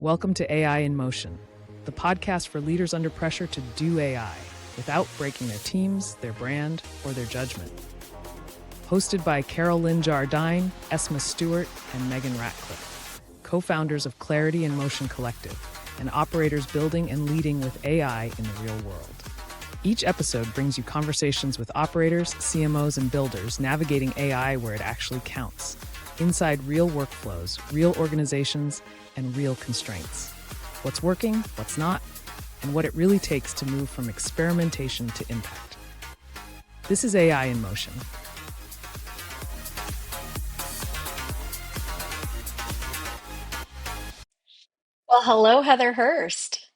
Welcome to AI in Motion, the podcast for leaders under pressure to do AI without breaking their teams, their brand, or their judgment. Hosted by Carol-Lyn, Esma Stewart, and Megan Ratcliffe, co-founders of Clarity in Motion Collective, and operators building and leading with AI in the real world. Each episode brings you conversations with operators, CMOs, and builders navigating AI where it actually counts, inside real workflows, real organizations, and real constraints. What's working, what's not, and what it really takes to move from experimentation to impact. This is AI in Motion. Well, hello, Heather Hurst.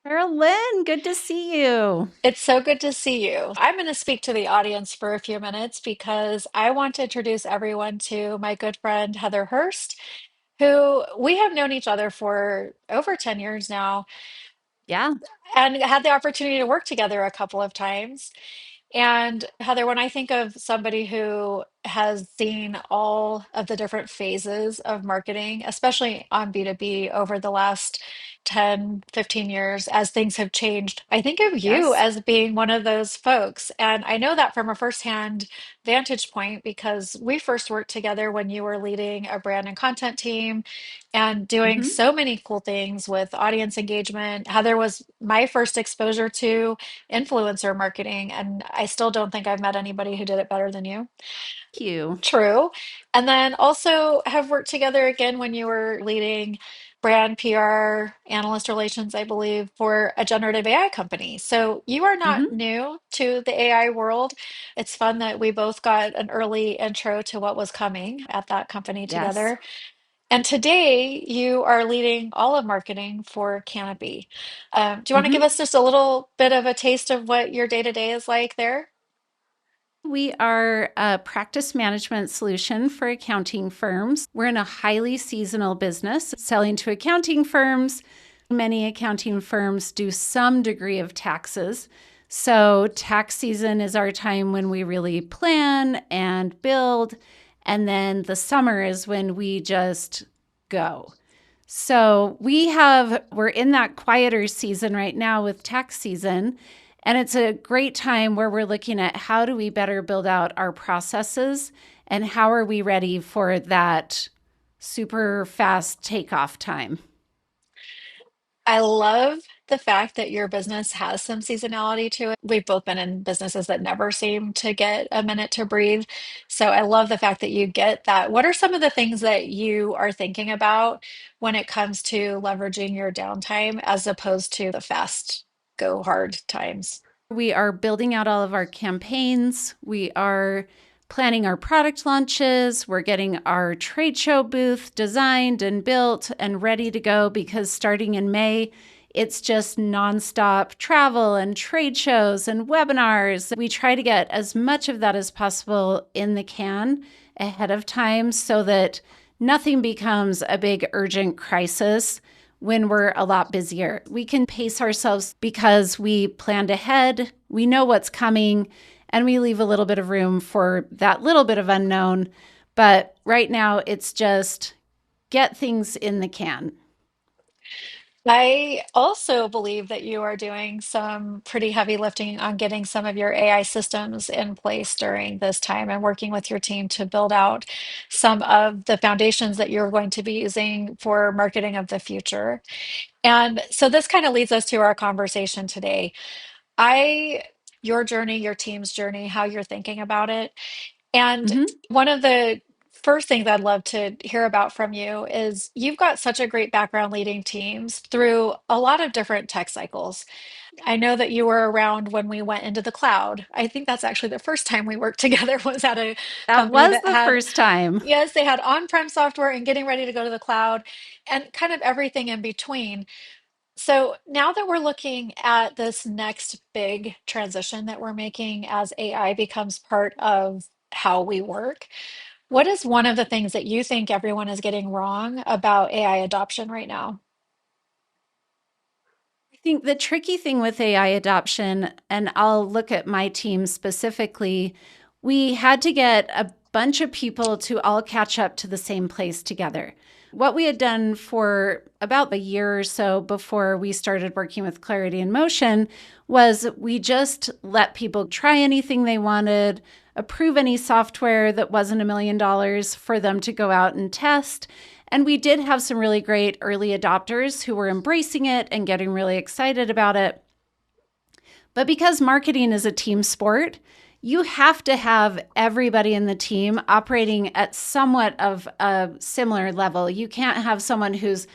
Carol-Lyn, good to see you. It's so good to see you. I'm going to speak to the audience for a few minutes because I want to introduce everyone to my good friend, Heather Hurst, who we have known each other for over 10 years now Yeah. and had the opportunity to work together a couple of times. And Heather, when I think of somebody who has seen all of the different phases of marketing, especially on B2B over the last 10, 15 years, as things have changed, I think of you Yes. as being one of those folks. And I know that from a firsthand vantage point because we first worked together when you were leading a brand and content team and doing hmm so many cool things with audience engagement. Heather was my first exposure to influencer marketing, and I still don't think I've met anybody who did it better than you. Thank you. True. And then also have worked together again when you were leading brand PR, analyst relations, I believe, for a generative AI company. So you are not hmm new to the AI world. It's fun that we both got an early intro to what was coming at that company Yes. together. And today you are leading all of marketing for Canopy. Do you want to give hmm us just a little bit of a taste of what your day to day is like there? We are a practice management solution for accounting firms. We're in a highly seasonal business selling to accounting firms. Many accounting firms do some degree of taxes. So, tax season is our time when we really plan and build. And then the summer is when we just go. So we're in that quieter season right now with tax season. And it's a great time where we're looking at how do we better build out our processes and how are we ready for that super fast takeoff time. I love the fact that your business has some seasonality to it. We've both been in businesses that never seem to get a minute to breathe. So I love the fact that you get that. What are some of the things that you are thinking about when it comes to leveraging your downtime as opposed to the fast, go hard times? We are building out all of our campaigns. We are planning our product launches. We're getting our trade show booth designed and built and ready to go because starting in May, it's just nonstop travel and trade shows and webinars. We try to get as much of that as possible in the can ahead of time so that nothing becomes a big urgent crisis when we're a lot busier. We can pace ourselves because we planned ahead, we know what's coming, and we leave a little bit of room for that little bit of unknown. But right now, it's just get things in the can. I also believe that you are doing some pretty heavy lifting on getting some of your AI systems in place during this time and working with your team to build out some of the foundations that you're going to be using for marketing of the future. And so this kind of leads us to our conversation today. I, your journey, your team's journey, how you're thinking about it. And hmm one of the first things I'd love to hear about from you is you've got such a great background leading teams through a lot of different tech cycles. I know that you were around when we went into the cloud. I think that's actually the first time we worked together was at a That company was that the had, first time. yes, they had on-prem software and getting ready to go to the cloud and kind of everything in between. So now that we're looking at this next big transition that we're making as AI becomes part of how we work, what is one of the things that you think everyone is getting wrong about AI adoption right now? I think the tricky thing with AI adoption, and I'll look at my team specifically, we had to get a bunch of people to all catch up to the same place together. What we had done for about a year or so before we started working with Clarity in Motion was we just let people try anything they wanted, approve any software that wasn't $1 million for them to go out and test. And we did have some really great early adopters who were embracing it and getting really excited about it. But because marketing is a team sport, you have to have everybody in the team operating at somewhat of a similar level. You can't have someone who's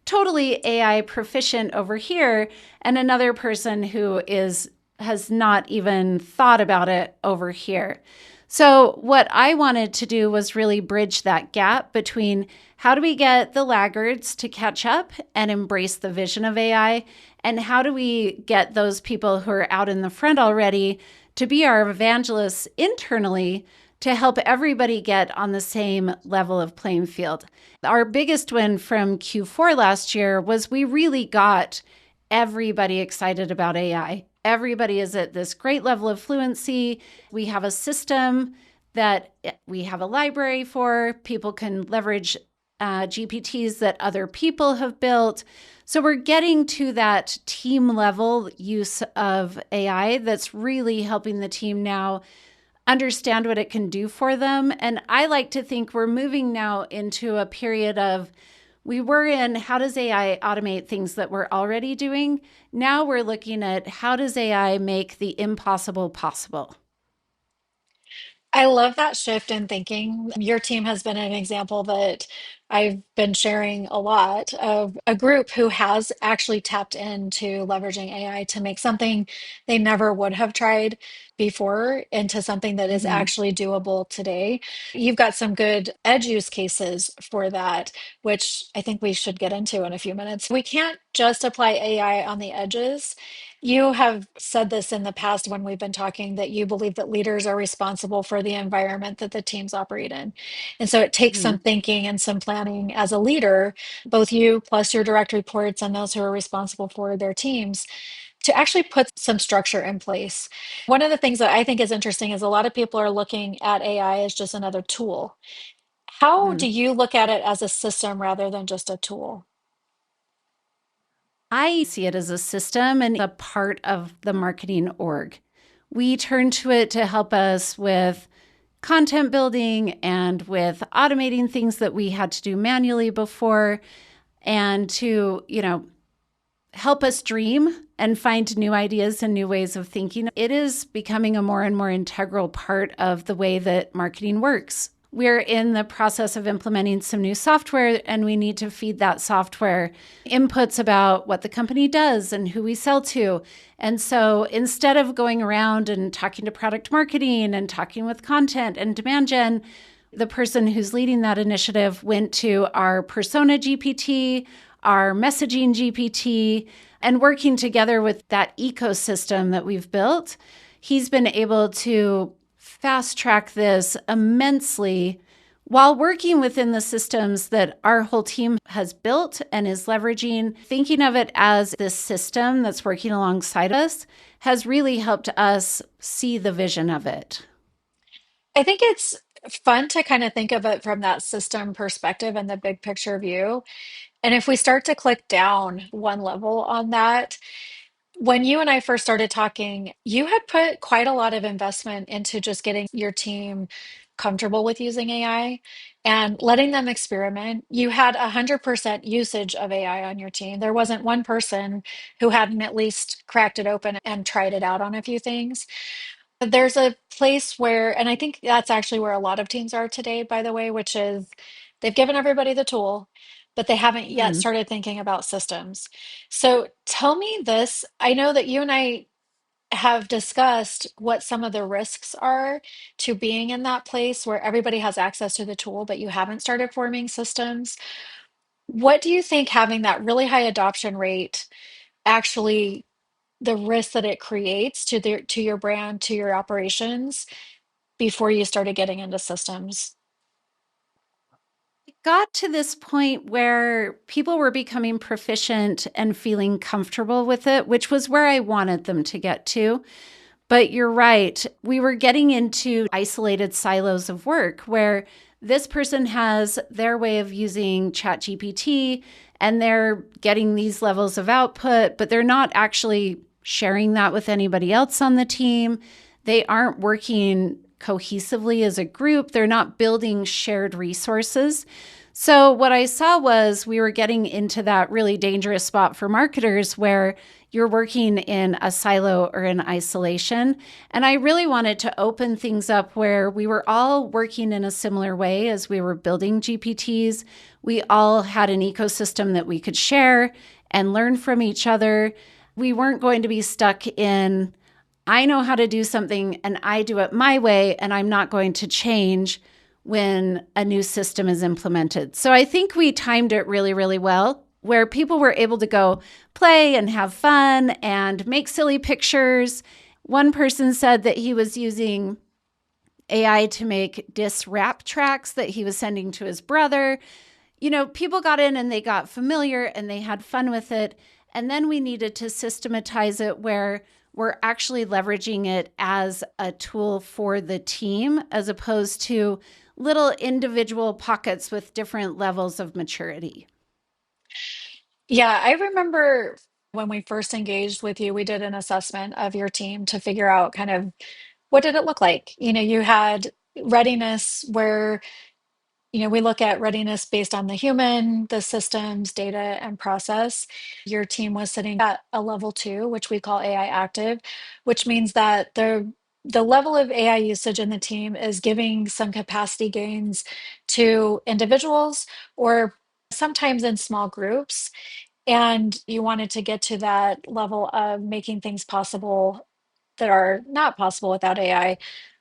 totally AI proficient over here and another person who has not even thought about it over here. So what I wanted to do was really bridge that gap between how do we get the laggards to catch up and embrace the vision of AI, and how do we get those people who are out in the front already to be our evangelists internally to help everybody get on the same level of playing field. Our biggest win from Q4 last year was we really got everybody excited about AI. Everybody is at this great level of fluency. We have a system that we have a library for. People can leverage GPTs that other people have built. So we're getting to that team level use of AI that's really helping the team now understand what it can do for them. And I like to think we're moving now into a period of we were in how does AI automate things that we're already doing? Now we're looking at how does AI make the impossible possible? I love that shift in thinking. Your team has been an example that I've been sharing a lot of a group who has actually tapped into leveraging AI to make something they never would have tried before into something that is Mhm. actually doable today. You've got some good edge use cases for that, which I think we should get into in a few minutes. We can't just apply AI on the edges. You have said this in the past when we've been talking that you believe that leaders are responsible for the environment that the teams operate in. And so it takes some Mhm. thinking and some planning as a leader, both you plus your direct reports and those who are responsible for their teams, to actually put some structure in place. One of the things that I think is interesting is a lot of people are looking at AI as just another tool. How do Mhm. you look at it as a system rather than just a tool? I see it as a system and a part of the marketing org. We turn to it to help us with content building and with automating things that we had to do manually before, and to, help us dream and find new ideas and new ways of thinking. It is becoming a more and more integral part of the way that marketing works. We're in the process of implementing some new software, and we need to feed that software inputs about what the company does and who we sell to. And so instead of going around and talking to product marketing and talking with content and demand gen, the person who's leading that initiative went to our persona GPT, our messaging GPT, and working together with that ecosystem that we've built, he's been able to fast track this immensely while working within the systems that our whole team has built and is leveraging. Thinking of it as this system that's working alongside us has really helped us see the vision of it. I think it's fun to kind of think of it from that system perspective and the big picture view. And if we start to click down one level on that, when you and I first started talking, you had put quite a lot of investment into just getting your team comfortable with using AI and letting them experiment. You had 100% usage of AI on your team. There wasn't one person who hadn't at least cracked it open and tried it out on a few things. There's a place where, and I think that's actually where a lot of teams are today, by the way, which is they've given everybody the tool, but they haven't yet Mhm. started thinking about systems. So tell me this. I know that you and I have discussed what some of the risks are to being in that place where everybody has access to the tool, but you haven't started forming systems. What do you think having that really high adoption rate actually the risk that it creates to your brand, to your operations before you started getting into systems? It got to this point where people were becoming proficient and feeling comfortable with it, which was where I wanted them to get to. But you're right. We were getting into isolated silos of work where this person has their way of using ChatGPT and they're getting these levels of output, but they're not actually sharing that with anybody else on the team. They aren't working cohesively as a group. They're not building shared resources. So what I saw was we were getting into that really dangerous spot for marketers where you're working in a silo or in isolation. And I really wanted to open things up where we were all working in a similar way as we were building GPTs. We all had an ecosystem that we could share and learn from each other. We weren't going to be stuck in, I know how to do something and I do it my way, and I'm not going to change when a new system is implemented. So I think we timed it really, really well, where people were able to go play and have fun and make silly pictures. One person said that he was using AI to make diss rap tracks that he was sending to his brother. People got in and they got familiar and they had fun with it. And then we needed to systematize it where we're actually leveraging it as a tool for the team as opposed to little individual pockets with different levels of maturity. Yeah, I remember when we first engaged with you, we did an assessment of your team to figure out kind of what did it look like. You had readiness where we look at readiness based on the human, the systems, data, and process. Your team was sitting at a level 2, which we call AI active, which means that the level of AI usage in the team is giving some capacity gains to individuals or sometimes in small groups. And you wanted to get to that level of making things possible that are not possible without AI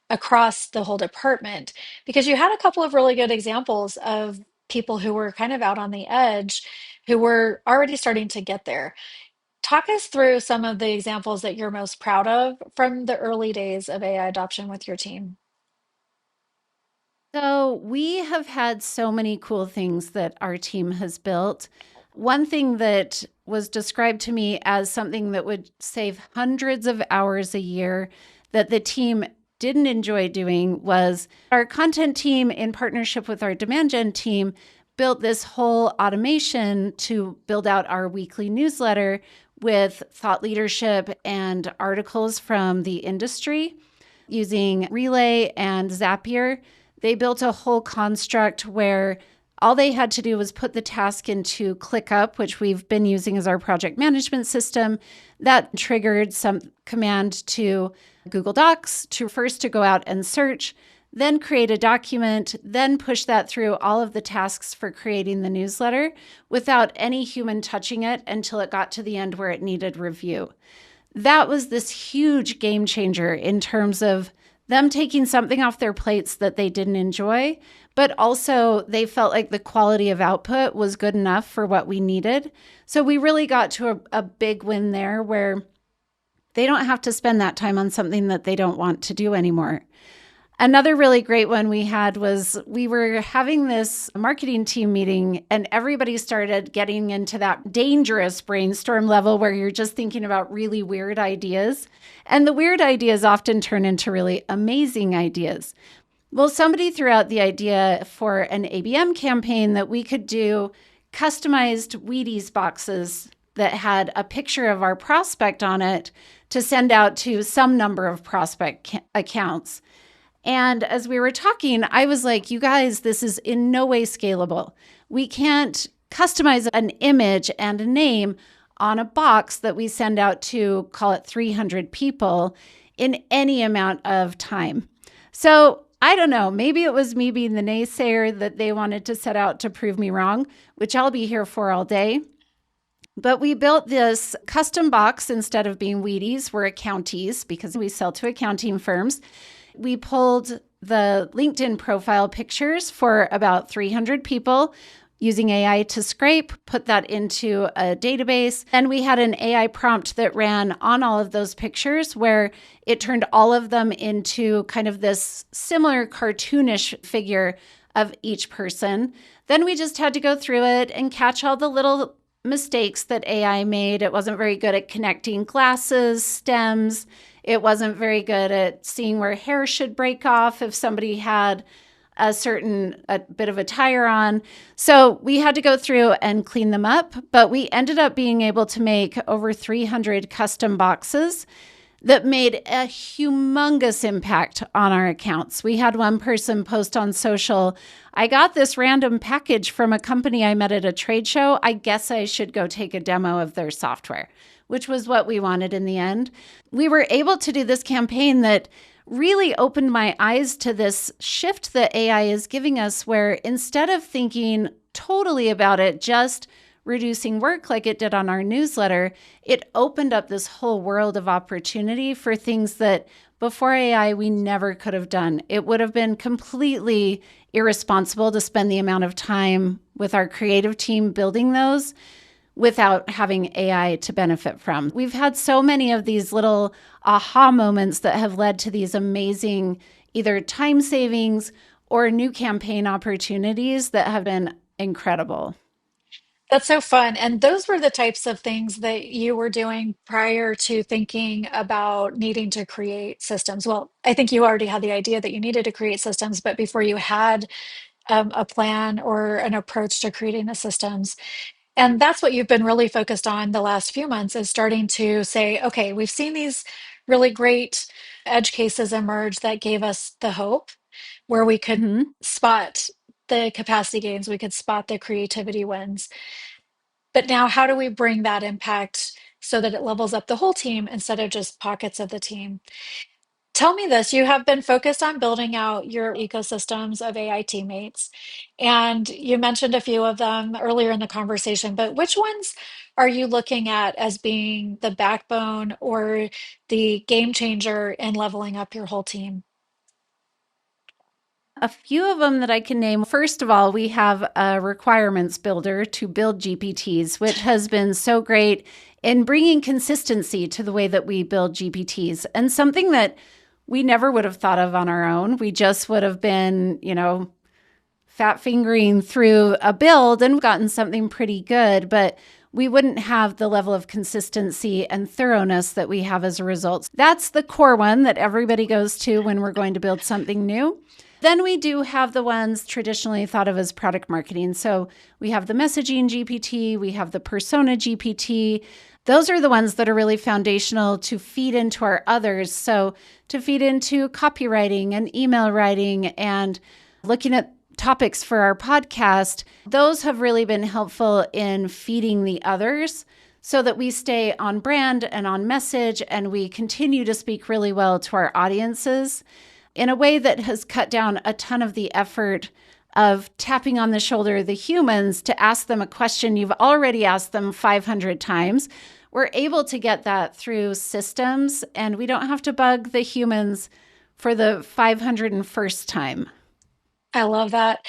across the whole department, because you had a couple of really good examples of people who were kind of out on the edge who were already starting to get there. Talk us through some of the examples that you're most proud of from the early days of AI adoption with your team. So we have had so many cool things that our team has built. One thing that was described to me as something that would save hundreds of hours a year that the team didn't enjoy doing was our content team, in partnership with our demand gen team, built this whole automation to build out our weekly newsletter with thought leadership and articles from the industry using Relay and Zapier. They built a whole construct where all they had to do was put the task into ClickUp, which we've been using as our project management system. That triggered some command to Google Docs to go out and search, then create a document, then push that through all of the tasks for creating the newsletter without any human touching it until it got to the end where it needed review. That was this huge game changer in terms of them taking something off their plates that they didn't enjoy, but also they felt like the quality of output was good enough for what we needed. So we really got to a big win there where they don't have to spend that time on something that they don't want to do anymore. Another really great one we had was we were having this marketing team meeting and everybody started getting into that dangerous brainstorm level where you're just thinking about really weird ideas. And the weird ideas often turn into really amazing ideas. Well, somebody threw out the idea for an ABM campaign that we could do customized Wheaties boxes that had a picture of our prospect on it to send out to some number of prospect accounts. And as we were talking, I was like, you guys, this is in no way scalable. We can't customize an image and a name on a box that we send out to, call it 300 people in any amount of time. So I don't know, maybe it was me being the naysayer that they wanted to set out to prove me wrong, which I'll be here for all day. But we built this custom box instead of being Wheaties, we're accountees because we sell to accounting firms. We pulled the LinkedIn profile pictures for about 300 people using AI to scrape, put that into a database. And we had an AI prompt that ran on all of those pictures where it turned all of them into kind of this similar cartoonish figure of each person. Then we just had to go through it and catch all the little mistakes that AI made. It wasn't very good at connecting glasses, stems. It wasn't very good at seeing where hair should break off if somebody had a bit of a tire on. So we had to go through and clean them up, but we ended up being able to make over 300 custom boxes that made a humongous impact on our accounts. We had one person post on social, I got this random package from a company I met at a trade show. I guess I should go take a demo of their software, which was what we wanted in the end. We were able to do this campaign that really opened my eyes to this shift that AI is giving us, where instead of thinking totally about it just reducing work like it did on our newsletter, it opened up this whole world of opportunity for things that before AI we never could have done. It would have been completely irresponsible to spend the amount of time with our creative team building those without having AI to benefit from. We've had so many of these little aha moments that have led to these amazing either time savings or new campaign opportunities that have been incredible. That's so fun. And those were the types of things that you were doing prior to thinking about needing to create systems. Well, I think you already had the idea that you needed to create systems, but before you had a plan or an approach to creating the systems. And that's what you've been really focused on the last few months is starting to say, okay, we've seen these really great edge cases emerge that gave us the hope where we could Mhm. spot the capacity gains, we could spot the creativity wins. But now, how do we bring that impact so that it levels up the whole team instead of just pockets of the team? Tell me this, you have been focused on building out your ecosystems of AI teammates, and you mentioned a few of them earlier in the conversation, but which ones are you looking at as being the backbone or the game changer in leveling up your whole team? A few of them that I can name. First of all, we have a requirements builder to build GPTs, which has been so great in bringing consistency to the way that we build GPTs, and something that we never would have thought of on our own. We just would have been, fat fingering through a build and gotten something pretty good, but we wouldn't have the level of consistency and thoroughness that we have as a result. That's the core one that everybody goes to when we're going to build something new. Then we do have the ones traditionally thought of as product marketing. So we have the messaging GPT, we have the persona GPT. Those are the ones that are really foundational to feed into our others. So to feed into copywriting and email writing and looking at topics for our podcast, those have really been helpful in feeding the others so that we stay on brand and on message and we continue to speak really well to our audiences in a way that has cut down a ton of the effort of tapping on the shoulder of the humans to ask them a question you've already asked them 500 times. We're able to get that through systems, and we don't have to bug the humans for the 501st time. I love that.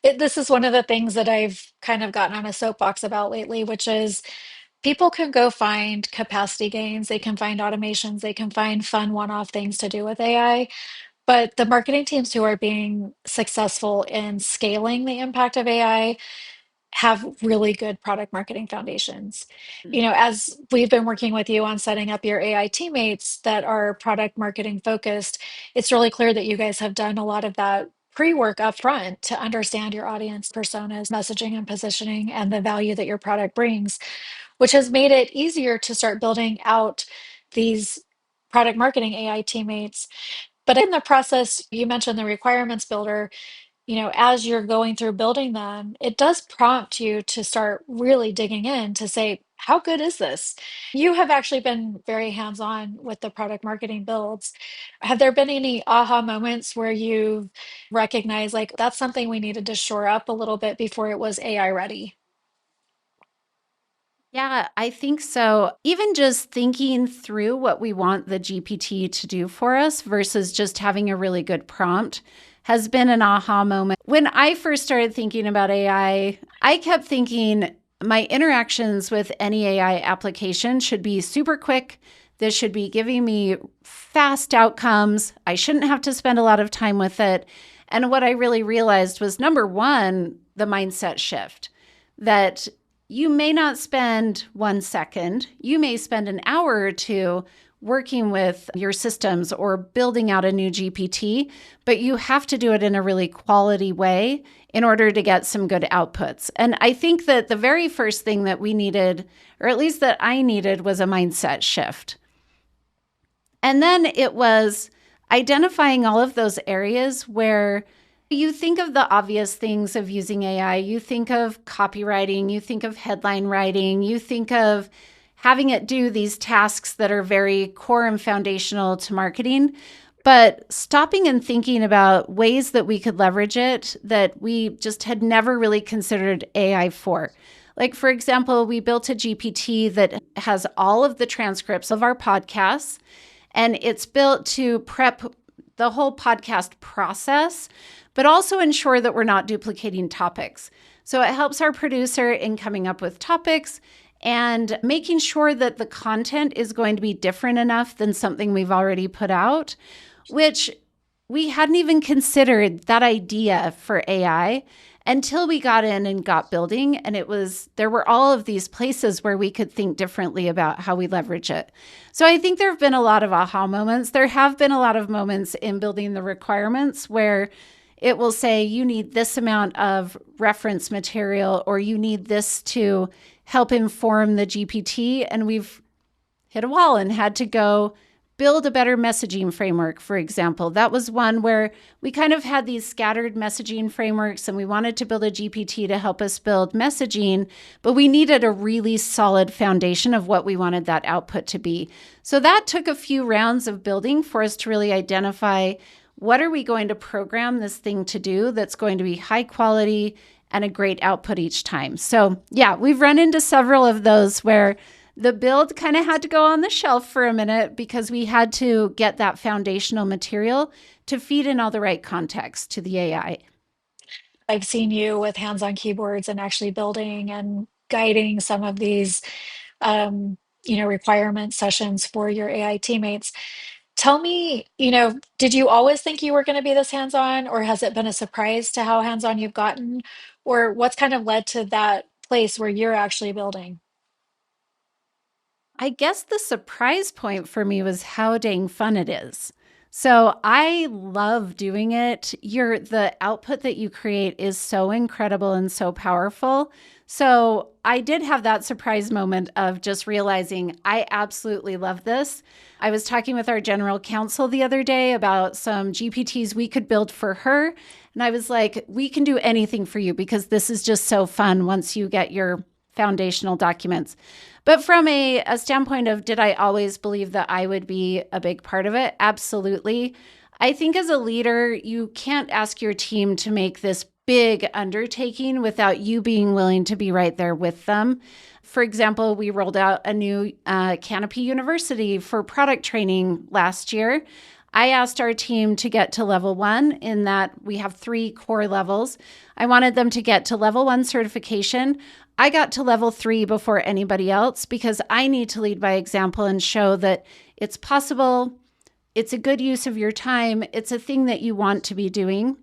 This is one of the things that I've kind of gotten on a soapbox about lately, which is people can go find capacity gains, they can find automations, they can find fun one-off things to do with AI. But the marketing teams who are being successful in scaling the impact of AI have really good product marketing foundations. As we've been working with you on setting up your AI teammates that are product marketing focused, it's really clear that you guys have done a lot of that pre-work up front to understand your audience personas, messaging and positioning, and the value that your product brings, which has made it easier to start building out these product marketing AI teammates. But in the process, you mentioned the requirements builder, as you're going through building them, it does prompt you to start really digging in to say, how good is this? You have actually been very hands-on with the product marketing builds. Have there been any aha moments where you recognize like that's something we needed to shore up a little bit before it was AI ready? Yeah, I think so. Even just thinking through what we want the GPT to do for us versus just having a really good prompt has been an aha moment. When I first started thinking about AI, I kept thinking my interactions with any AI application should be super quick. This should be giving me fast outcomes. I shouldn't have to spend a lot of time with it. And what I really realized was number one, the mindset shift that you may not spend 1 second, you may spend an hour or two working with your systems or building out a new GPT, but you have to do it in a really quality way in order to get some good outputs. And I think that the very first thing that we needed, or at least that I needed, was a mindset shift. And then it was identifying all of those areas where you think of the obvious things of using AI. You think of copywriting, you think of headline writing, you think of having it do these tasks that are very core and foundational to marketing. But stopping and thinking about ways that we could leverage it that we just had never really considered AI for. Like, for example, we built a GPT that has all of the transcripts of our podcasts, and it's built to prep the whole podcast process, but also ensure that we're not duplicating topics. So it helps our producer in coming up with topics and making sure that the content is going to be different enough than something we've already put out, which we hadn't even considered that idea for AI until we got in and got building. And there were all of these places where we could think differently about how we leverage it. So I think there have been a lot of aha moments. There have been a lot of moments in building the requirements where it will say, you need this amount of reference material, or you need this to help inform the GPT. And we've hit a wall and had to go build a better messaging framework, for example. That was one where we kind of had these scattered messaging frameworks and we wanted to build a GPT to help us build messaging, but we needed a really solid foundation of what we wanted that output to be. So that took a few rounds of building for us to really identify what are we going to program this thing to do that's going to be high quality and a great output each time. So yeah, we've run into several of those where the build kind of had to go on the shelf for a minute because we had to get that foundational material to feed in all the right context to the AI. I've seen you with hands on keyboards and actually building and guiding some of these, um, requirement sessions for your AI teammates. Tell me, did you always think you were going to be this hands on, or has it been a surprise to how hands on you've gotten? Or what's kind of led to that place where you're actually building? I guess the surprise point for me was how dang fun it is. So I love doing it. The output that you create is so incredible and so powerful. So I did have that surprise moment of just realizing I absolutely love this. I was talking with our general counsel the other day about some GPTs we could build for her. And I was like, we can do anything for you because this is just so fun once you get your foundational documents. But from a standpoint of, did I always believe that I would be a big part of it? Absolutely. I think as a leader, you can't ask your team to make this big undertaking without you being willing to be right there with them. For example, we rolled out a new Canopy University for product training last year. I asked our team to get to level 1 in that we have 3 core levels. I wanted them to get to level 1 certification. I got to level 3 before anybody else because I need to lead by example and show that it's possible, it's a good use of your time, it's a thing that you want to be doing.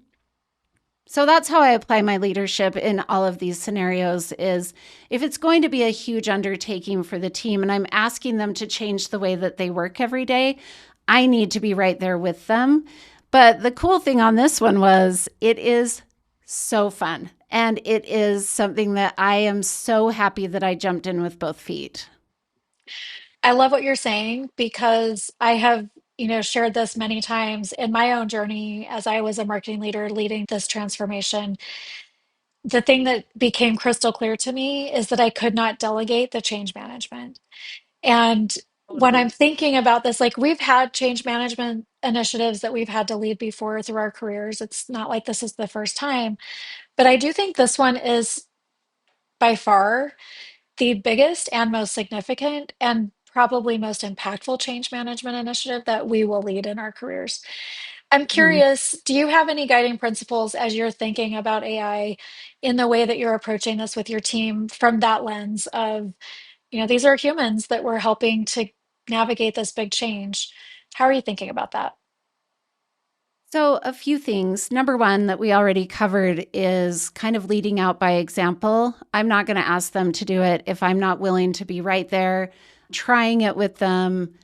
So that's how I apply my leadership in all of these scenarios is if it's going to be a huge undertaking for the team and I'm asking them to change the way that they work every day, I need to be right there with them. But the cool thing on this one was it is so fun. And it is something that I am so happy that I jumped in with both feet. I love what you're saying because I have, shared this many times in my own journey as I was a marketing leader leading this transformation. The thing that became crystal clear to me is that I could not delegate the change management. And when I'm Totally. thinking about this, like we've had change management initiatives that we've had to lead before through our careers. It's not like this is the first time, but I do think this one is by far the biggest and most significant and probably most impactful change management initiative that we will lead in our careers. I'm Mhm. curious, do you have any guiding principles as you're thinking about AI in the way that you're approaching this with your team from that lens of, these are humans that we're helping to navigate this big change? How are you thinking about that? So, a few things. Number one, that we already covered is kind of leading out by example. I'm not going to ask them to do it if I'm not willing to be right there, trying it with them,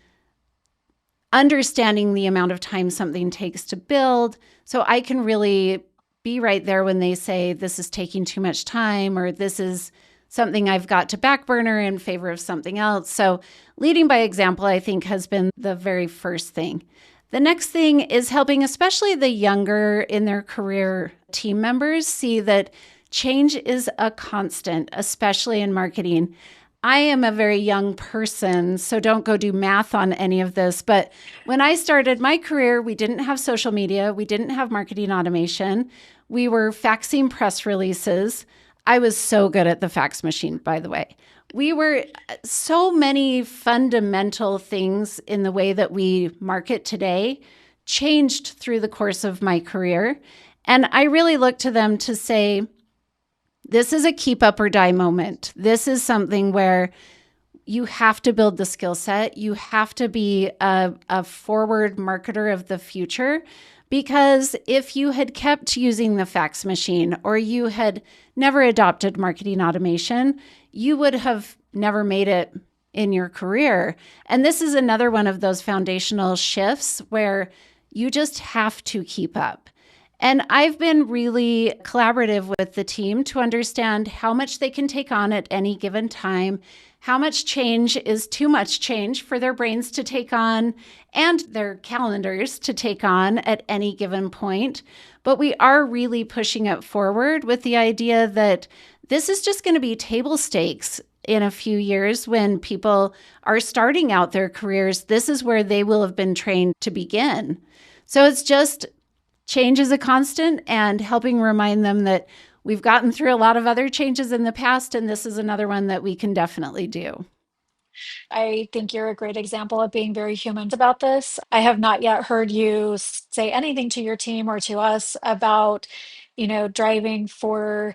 understanding the amount of time something takes to build. So I can really be right there when they say this is taking too much time or this is something I've got to back burner in favor of something else. So leading by example, I think, has been the very first thing. The next thing is helping, especially the younger in their career team members, see that change is a constant, especially in marketing. I am a very young person, so don't go do math on any of this. But when I started my career, we didn't have social media, we didn't have marketing automation. We were faxing press releases. I was so good at the fax machine, by the way. We were so many fundamental things in the way that we market today changed through the course of my career. And I really look to them to say, this is a keep up or die moment. This is something where you have to build the skill set. You have to be a forward marketer of the future. Because if you had kept using the fax machine or you had never adopted marketing automation, you would have never made it in your career. And this is another one of those foundational shifts where you just have to keep up. And I've been really collaborative with the team to understand how much they can take on at any given time, how much change is too much change for their brains to take on and their calendars to take on at any given point. But we are really pushing it forward with the idea that this is just going to be table stakes in a few years when people are starting out their careers. This is where they will have been trained to begin. So it's just change is a constant and helping remind them that we've gotten through a lot of other changes in the past, and this is another one that we can definitely do. I think you're a great example of being very human about this. I have not yet heard you say anything to your team or to us about, driving for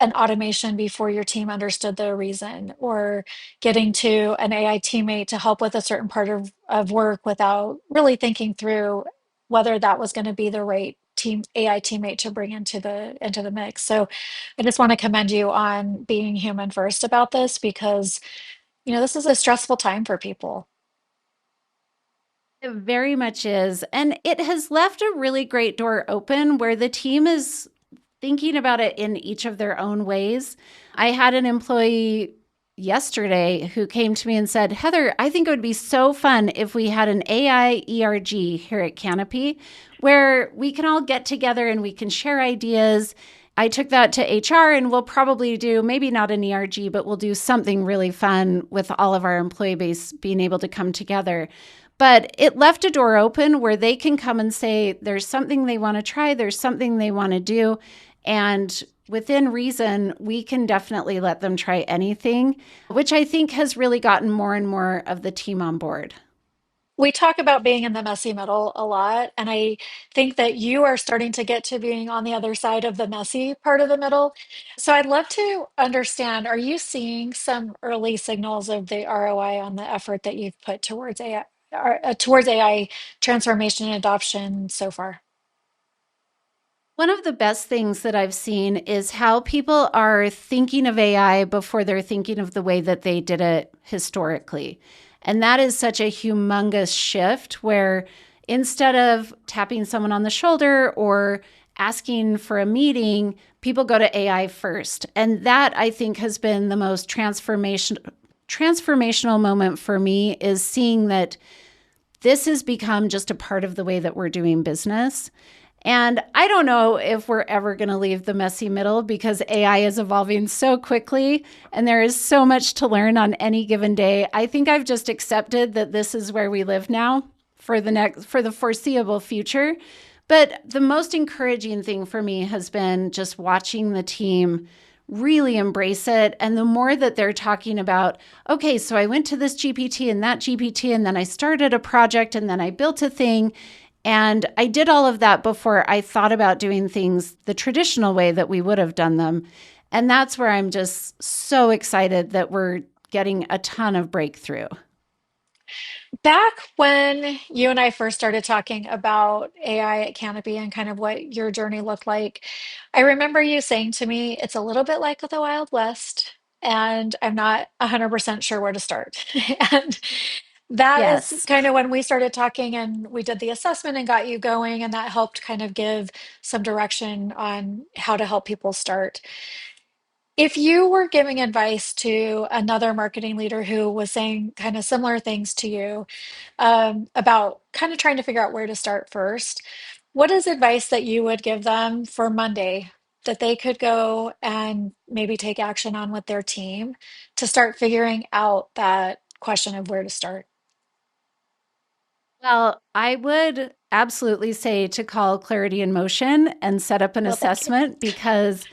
an automation before your team understood the reason, or getting to an AI teammate to help with a certain part of work without really thinking through whether that was going to be the right team AI teammate to bring into the mix. So I just want to commend you on being human first about this because this is a stressful time for people. It very much is. And it has left a really great door open where the team is thinking about it in each of their own ways. I had an employee yesterday who came to me and said, Heather, I think it would be so fun if we had an AI ERG here at Canopy where we can all get together and we can share ideas. I took that to HR and we'll probably do maybe not an ERG, but we'll do something really fun with all of our employee base being able to come together. But it left a door open where they can come and say there's something they want to try, there's something they want to do. And within reason, we can definitely let them try anything, which I think has really gotten more and more of the team on board. We talk about being in the messy middle a lot, and I think that you are starting to get to being on the other side of the messy part of the middle. So I'd love to understand, are you seeing some early signals of the ROI on the effort that you've put towards AI, towards AI transformation and adoption so far? One of the best things that I've seen is how people are thinking of AI before they're thinking of the way that they did it historically. And that is such a humongous shift where instead of tapping someone on the shoulder or asking for a meeting, people go to AI first. And that I think has been the most transformational moment for me is seeing that this has become just a part of the way that we're doing business. And I don't know if we're ever going to leave the messy middle because AI is evolving so quickly and there is so much to learn on any given day. I think I've just accepted that this is where we live now for the foreseeable future. But the most encouraging thing for me has been just watching the team really embrace it. And the more that they're talking about, okay, so I went to this GPT and that GPT, and then I started a project and then I built a thing. And I did all of that before I thought about doing things the traditional way that we would have done them. And that's where I'm just so excited that we're getting a ton of breakthrough. Back when you and I first started talking about AI at Canopy and kind of what your journey looked like, I remember you saying to me, it's a little bit like the Wild West, and I'm not 100% sure where to start. And That is Yes. kind of when we started talking and we did the assessment and got you going, and that helped kind of give some direction on how to help people start. If you were giving advice to another marketing leader who was saying kind of similar things to you, about kind of trying to figure out where to start first, what is advice that you would give them for Monday that they could go and maybe take action on with their team to start figuring out that question of where to start? Well, I would absolutely say to call Clarity in Motion and set up an Well, thank you. assessment because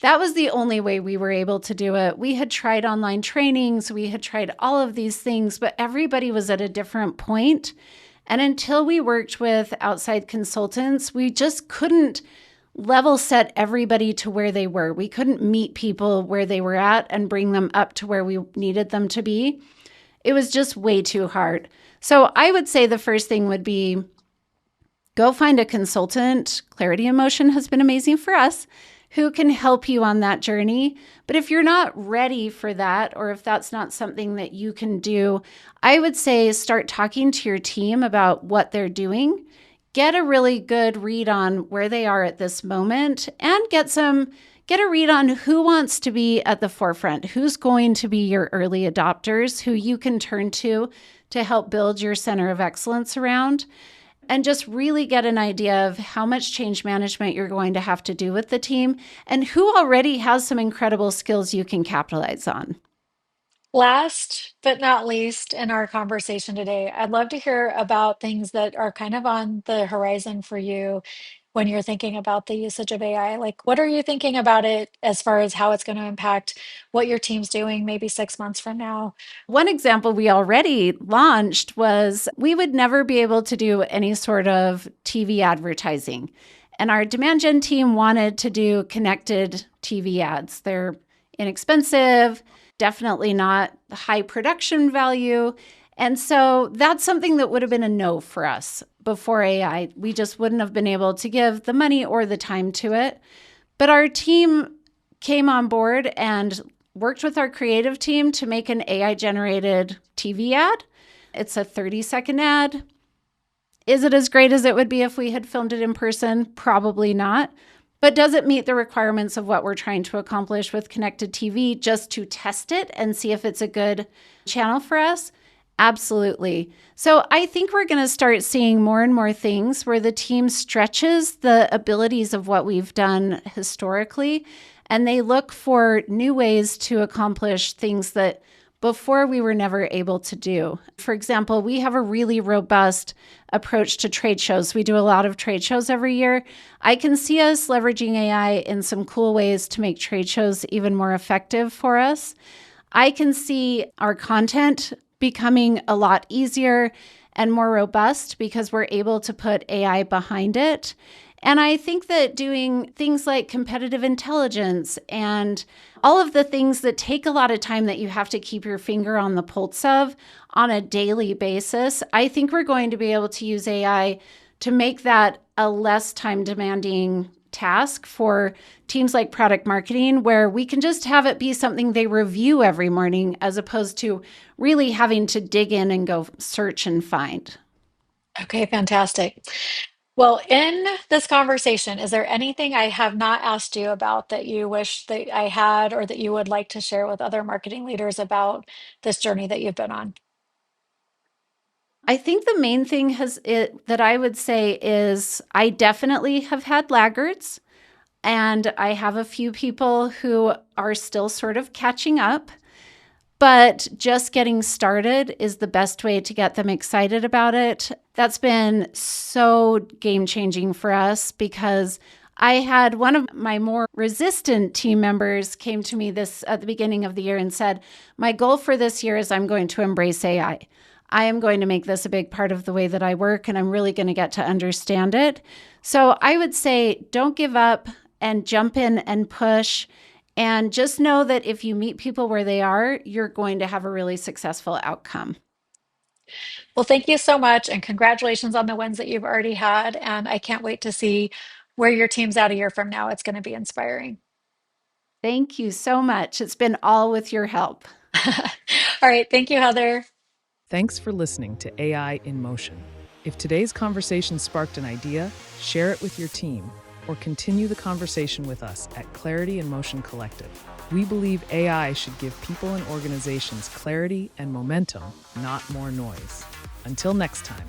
that was the only way we were able to do it. We had tried online trainings, we had tried all of these things, but everybody was at a different point. And until we worked with outside consultants, we just couldn't level set everybody to where they were. We couldn't meet people where they were at and bring them up to where we needed them to be. It was just way too hard. So I would say the first thing would be go find a consultant. Clarity in Motion has been amazing for us who can help you on that journey. But if you're not ready for that, or if that's not something that you can do, I would say start talking to your team about what they're doing. Get a really good read on where they are at this moment and get a read on who wants to be at the forefront, who's going to be your early adopters, who you can turn to help build your center of excellence around, and just really get an idea of how much change management you're going to have to do with the team and who already has some incredible skills you can capitalize on. Last but not least, in our conversation today, I'd love to hear about things that are kind of on the horizon for you when you're thinking about the usage of AI. Like, what are you thinking about it as far as how it's going to impact what your team's doing maybe 6 months from now? One example we already launched was we would never be able to do any sort of TV advertising. And our demand gen team wanted to do connected TV ads. They're inexpensive, definitely not high production value. And so that's something that would have been a no for us before AI. We just wouldn't have been able to give the money or the time to it. But our team came on board and worked with our creative team to make an AI generated TV ad. It's a 30-second ad. Is it as great as it would be if we had filmed it in person? Probably not. But does it meet the requirements of what we're trying to accomplish with connected TV just to test it and see if it's a good channel for us? Absolutely. So I think we're going to start seeing more and more things where the team stretches the abilities of what we've done historically, and they look for new ways to accomplish things that before we were never able to do. For example, we have a really robust approach to trade shows. We do a lot of trade shows every year. I can see us leveraging AI in some cool ways to make trade shows even more effective for us. I can see our content becoming a lot easier and more robust because we're able to put AI behind it. And I think that doing things like competitive intelligence and all of the things that take a lot of time that you have to keep your finger on the pulse of on a daily basis, I think we're going to be able to use AI to make that a less time demanding task for teams like product marketing, where we can just have it be something they review every morning as opposed to really having to dig in and go search and find. Okay, fantastic. Well, in this conversation, is there anything I have not asked you about that you wish that I had or that you would like to share with other marketing leaders about this journey that you've been on? I think the main thing that I would say is I definitely have had laggards, and I have a few people who are still sort of catching up. But just getting started is the best way to get them excited about it. That's been so game changing for us because I had one of my more resistant team members came to me this at the beginning of the year and said, "My goal for this year is I'm going to embrace AI. I am going to make this a big part of the way that I work, and I'm really going to get to understand it." So I would say don't give up and jump in and push. And just know that if you meet people where they are, you're going to have a really successful outcome. Well, thank you so much, and congratulations on the wins that you've already had. And I can't wait to see where your team's at a year from now. It's going to be inspiring. Thank you so much. It's been all with your help. All right. Thank you, Heather. Thanks for listening to AI in Motion. If today's conversation sparked an idea, share it with your team or continue the conversation with us at Clarity in Motion Collective. We believe AI should give people and organizations clarity and momentum, not more noise. Until next time.